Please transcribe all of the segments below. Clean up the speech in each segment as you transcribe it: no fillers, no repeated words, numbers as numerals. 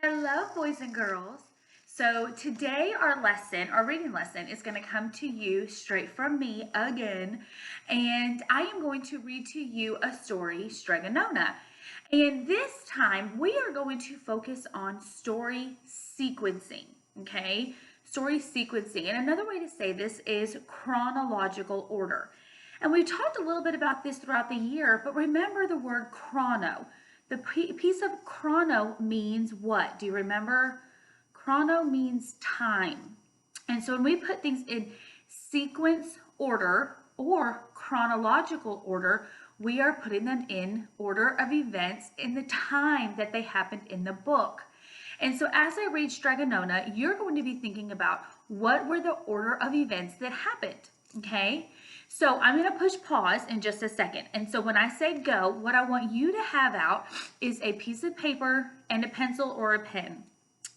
Hello, boys and girls. So today our reading lesson, is going to come to you straight from me again. And I am going to read to you a story, Strega Nona. And this time we are going to focus on story sequencing, okay? Story sequencing. And another way to say this is chronological order. And we talked a little bit about this throughout the year, but remember the word chrono. The piece of chrono means what? Do you remember? Chrono means time. And so when we put things in sequence order or chronological order, we are putting them in order of events in the time that they happened in the book. And so as I read Strega Nona, you're going to be thinking about what were the order of events that happened, okay? So I'm going to push pause in just a second. And so when I say go, what I want you to have out is a piece of paper and a pencil or a pen,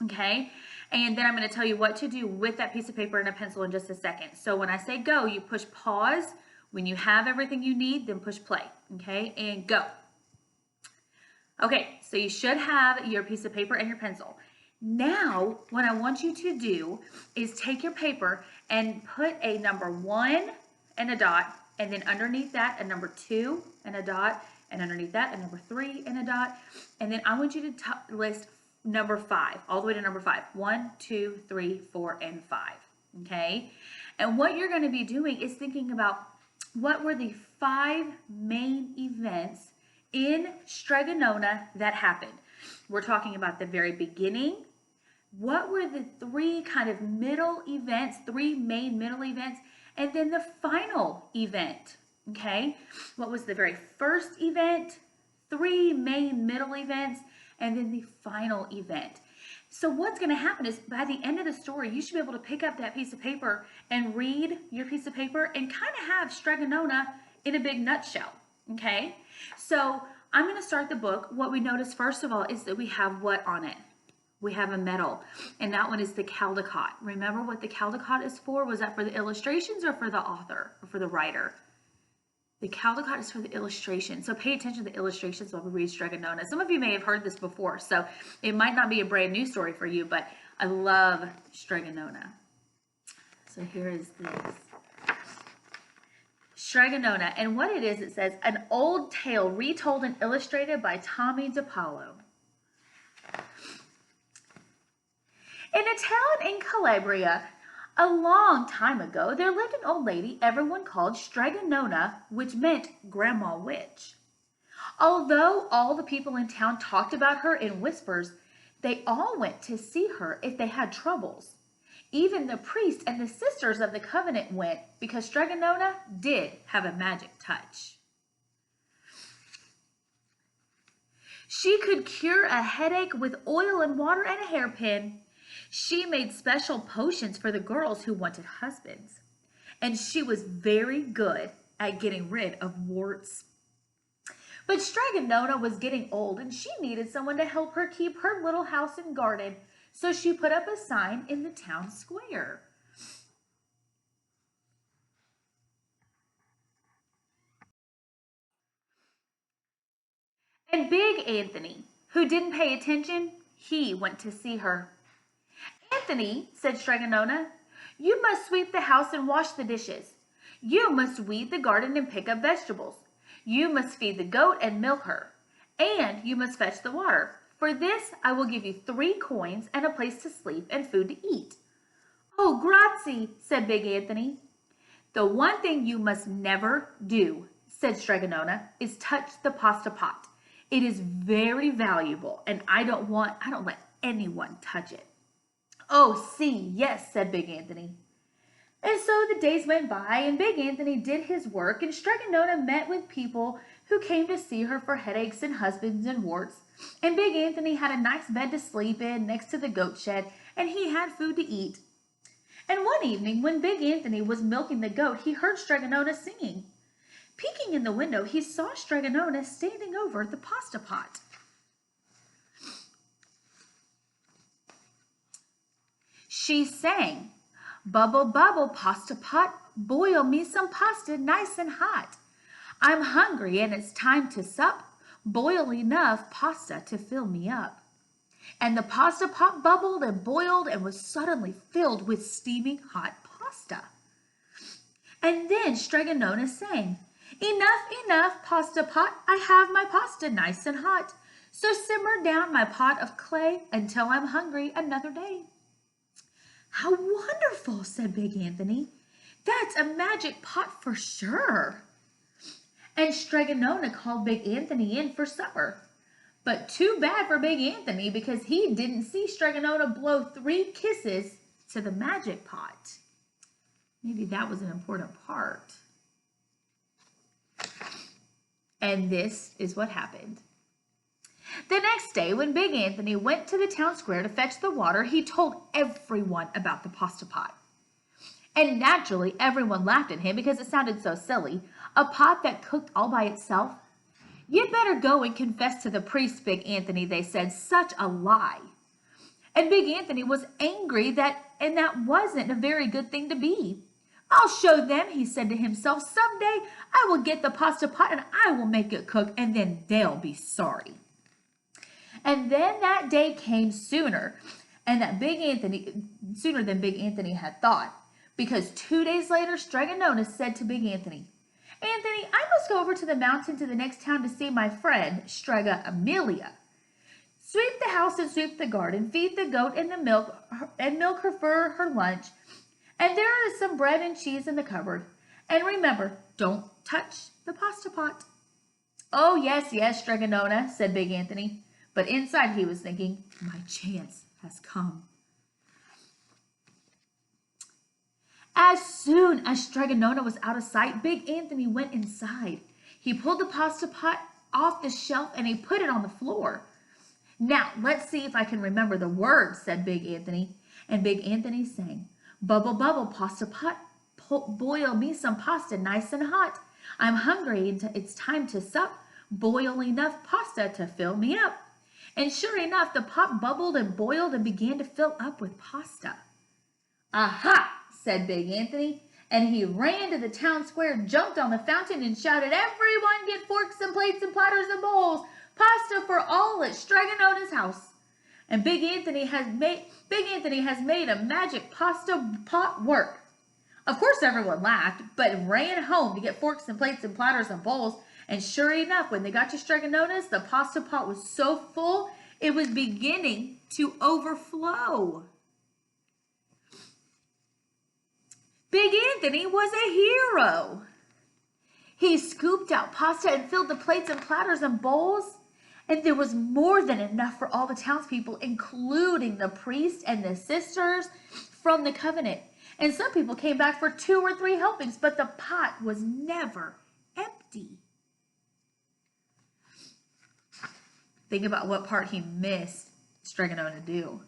okay? And then I'm going to tell you what to do with that piece of paper and a pencil in just a second. So when I say go, you push pause. When you have everything you need, then push play, okay? And go. Okay, so you should have your piece of paper and your pencil. Now, what I want you to do is take your paper and put a number 1 and a dot, and then underneath that a number 2 and a dot, and underneath that a number 3 and a dot, and then I want you to list number 5, all the way to number 5. 1, 2, 3, 4, and 5, okay? And what you're going to be doing is thinking about what were the 5 main events in Strega Nona that happened. We're talking about the very beginning. What were the 3 kind of middle events, 3 main middle events, and then the final event, okay? What was the very first event, 3 main middle events, and then the final event. So what's going to happen is by the end of the story, you should be able to pick up that piece of paper and read your piece of paper and kind of have Strega Nona in a big nutshell, okay? So I'm going to start the book. What we notice first of all is that we have what on it? We have a medal, and that one is the Caldecott. Remember what the Caldecott is for? Was that for the illustrations or for the author or for the writer? The Caldecott is for the illustration. So pay attention to the illustrations while we read Strega Nona. Some of you may have heard this before, so it might not be a brand new story for you, but I love Strega Nona. So here is this. Strega Nona, and what it is, it says, an old tale retold and illustrated by Tommy DiPaolo. In a town in Calabria, a long time ago, there lived an old lady everyone called Strega Nona, which meant Grandma Witch. Although all the people in town talked about her in whispers, they all went to see her if they had troubles. Even the priest and the sisters of the covenant went because Strega Nona did have a magic touch. She could cure a headache with oil and water and a hairpin. She made special potions for the girls who wanted husbands. And she was very good at getting rid of warts. But Strega Nona was getting old and she needed someone to help her keep her little house and garden. So she put up a sign in the town square. And Big Anthony, who didn't pay attention, he went to see her. Anthony, said Strega Nona, you must sweep the house and wash the dishes. You must weed the garden and pick up vegetables. You must feed the goat and milk her. And you must fetch the water. For this, I will give you 3 coins and a place to sleep and food to eat. Oh, grazie, said Big Anthony. The one thing you must never do, said Strega Nona, is touch the pasta pot. It is very valuable, and I don't let anyone touch it. Oh, see, yes, said Big Anthony. And so the days went by, and Big Anthony did his work, and Strega Nona met with people who came to see her for headaches and husbands and warts. And Big Anthony had a nice bed to sleep in next to the goat shed, and he had food to eat. And one evening, when Big Anthony was milking the goat, he heard Strega Nona singing. Peeking in the window, he saw Strega Nona standing over the pasta pot. She sang, bubble, bubble, pasta pot, boil me some pasta nice and hot. I'm hungry and it's time to sup, boil enough pasta to fill me up. and the pasta pot bubbled and boiled and was suddenly filled with steaming hot pasta. And then Strega Nona sang, "Enough, enough, pasta pot, I have my pasta nice and hot. So simmer down my pot of clay until I'm hungry another day." "How wonderful," said Big Anthony. "That's a magic pot for sure." And Strega Nona called Big Anthony in for supper. But too bad for Big Anthony because he didn't see Strega Nona blow 3 kisses to the magic pot. Maybe that was an important part. And this is what happened. The next day, when Big Anthony went to the town square to fetch the water, he told everyone about the pasta pot. And naturally, everyone laughed at him because it sounded so silly. A pot that cooked all by itself? "You'd better go and confess to the priest, Big Anthony," they said. "Such a lie." And Big Anthony was angry that wasn't a very good thing to be. "I'll show them," he said to himself. "Someday I will get the pasta pot and I will make it cook, and then they'll be sorry." And then that day came sooner than Big Anthony had thought. Because 2 days later, Strega Nona said to Big Anthony, "Anthony, I must go over to the mountain to the next town to see my friend, Strega Amelia. Sweep the house and sweep the garden, feed the goat and milk her for her lunch. And there is some bread and cheese in the cupboard. And remember, don't touch the pasta pot." "Oh, yes, yes, Strega Nona," said Big Anthony. But inside he was thinking, "My chance has come." As soon as Strega Nona was out of sight, Big Anthony went inside. He pulled the pasta pot off the shelf and he put it on the floor. "Now, let's see if I can remember the words," said Big Anthony. And Big Anthony sang, "Bubble, bubble, pasta pot, boil me some pasta nice and hot. I'm hungry and it's time to sup. Boil enough pasta to fill me up." And sure enough, the pot bubbled and boiled and began to fill up with pasta. "Aha!" said Big Anthony, and he ran to the town square, jumped on the fountain, and shouted, "Everyone get forks and plates and platters and bowls. Pasta for all at Strega Nona's house." And Big Anthony has made a magic pasta pot work. Of course, everyone laughed, but ran home to get forks and plates and platters and bowls. And sure enough, when they got to Strega Nona's, the pasta pot was so full, it was beginning to overflow. Big Anthony was a hero. He scooped out pasta and filled the plates and platters and bowls, and there was more than enough for all the townspeople, including the priest and the sisters from the covenant. And some people came back for 2 or 3 helpings, but the pot was never empty. Think about what part he missed Strega Nona do.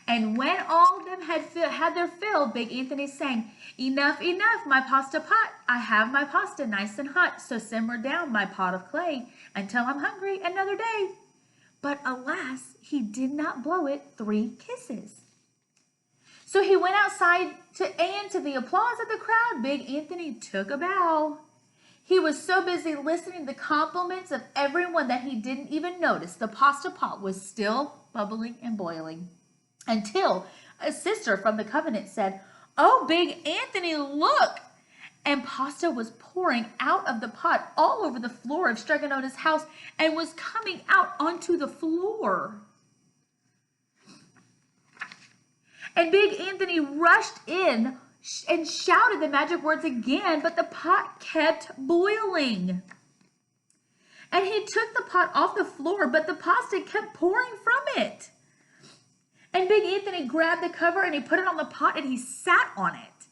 And when all of them had their fill, Big Anthony sang, "Enough, enough, my pasta pot. I have my pasta nice and hot. So simmer down my pot of clay until I'm hungry another day." But alas, he did not blow it 3 kisses. So he went outside and to the applause of the crowd, Big Anthony took a bow. He was so busy listening to the compliments of everyone that he didn't even notice the pasta pot was still bubbling and boiling. Until a sister from the covenant said, "Oh, Big Anthony, look!" And pasta was pouring out of the pot all over the floor of Strega Nona's house and was coming out onto the floor. And Big Anthony rushed in and shouted the magic words again, but the pot kept boiling. And he took the pot off the floor, but the pasta kept pouring from it. And Big Anthony grabbed the cover and he put it on the pot and he sat on it.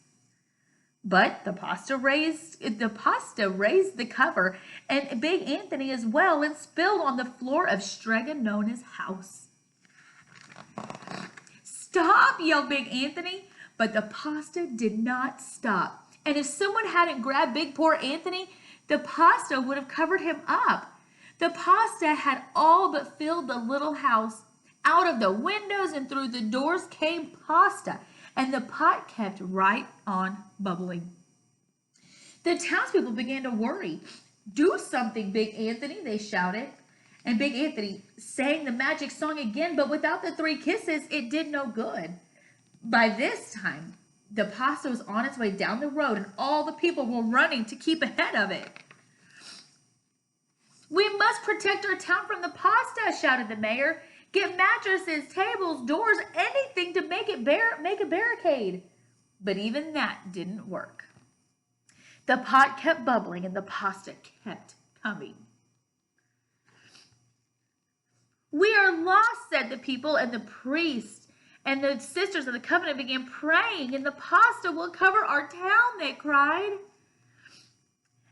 But the pasta raised the cover and Big Anthony as well and spilled on the floor of Strega Nona's house. "Stop!" yelled Big Anthony, but the pasta did not stop. And if someone hadn't grabbed Big Poor Anthony, the pasta would have covered him up. The pasta had all but filled the little house. Out of the windows and through the doors came pasta, and the pot kept right on bubbling. The townspeople began to worry. "Do something, Big Anthony," they shouted. And Big Anthony sang the magic song again, but without the 3 kisses, it did no good. By this time, the pasta was on its way down the road, and all the people were running to keep ahead of it. "We must protect our town from the pasta," shouted the mayor. "Get mattresses, tables, doors, anything to make a barricade." But even that didn't work. The pot kept bubbling and the pasta kept coming. "We are lost," said the people, and the priests and the sisters of the covenant began praying, "and the pasta will cover our town," they cried.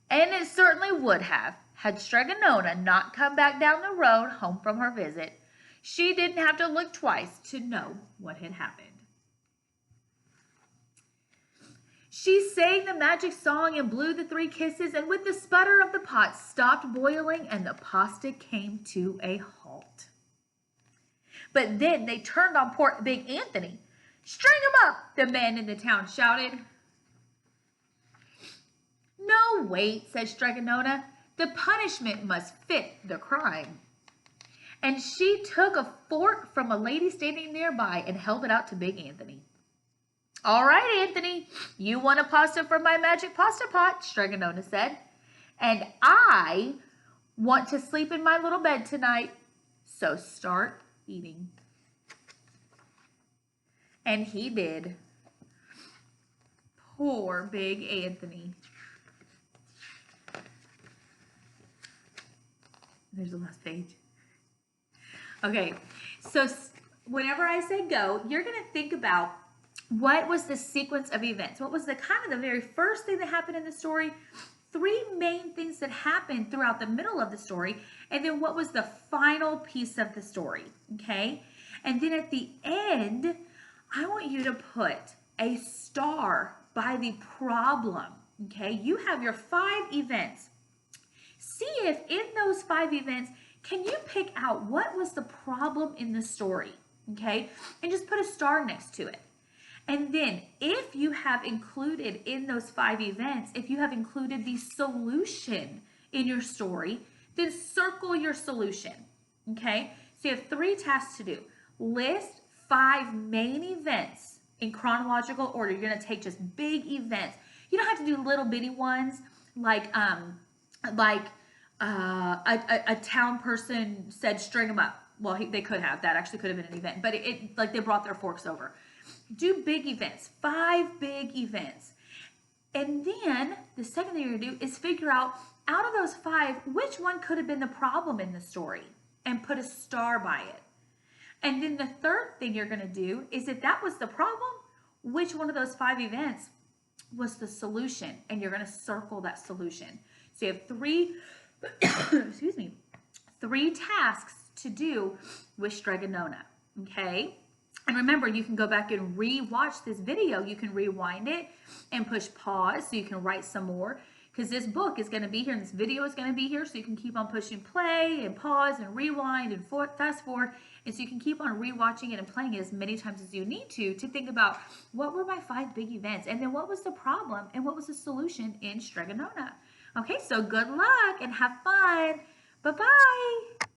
And it certainly would have, had Strega Nona not come back down the road home from her visit. She didn't have to look twice to know what had happened. She sang the magic song and blew the 3 kisses, and with the sputter of the pot stopped boiling and the pasta came to a halt. But then they turned on poor Big Anthony. "String him up," the men in the town shouted. "No, wait," said Strega Nona. "The punishment must fit the crime." And she took a fork from a lady standing nearby and held it out to Big Anthony. "All right, Anthony, you want a pasta from my magic pasta pot," Strega Nona said. "And I want to sleep in my little bed tonight, so start eating." And he did. Poor Big Anthony. There's the last page. Okay, so whenever I say go, you're going to think about what was the sequence of events. What was the kind of the very first thing that happened in the story? 3 main things that happened throughout the middle of the story, and then what was the final piece of the story, okay? And then at the end, I want you to put a star by the problem, okay? You have your 5 events. See if in those 5 events, can you pick out what was the problem in the story, okay? And just put a star next to it. And then if you have included in those 5 events, if you have included the solution in your story, then circle your solution, okay? So you have 3 tasks to do. List 5 main events in chronological order. You're going to take just big events. You don't have to do little bitty ones like a town person said string them up. Well, they could have. That actually could have been an event. But it like they brought their forks over. Do big events. 5 big events. And then the second thing you're going to do is figure out of those 5, which one could have been the problem in the story and put a star by it. And then the third thing you're going to do is if that was the problem, which one of those 5 events was the solution? And you're going to circle that solution. So you have 3, excuse me, 3 tasks to do with Strega Nona, okay? And remember, you can go back and re-watch this video. You can rewind it and push pause so you can write some more, because this book is going to be here and this video is going to be here, so you can keep on pushing play and pause and rewind and fast forward, and so you can keep on rewatching it and playing it as many times as you need to think about what were my 5 big events, and then what was the problem and what was the solution in Strega Nona. Okay, so good luck and have fun. Bye-bye.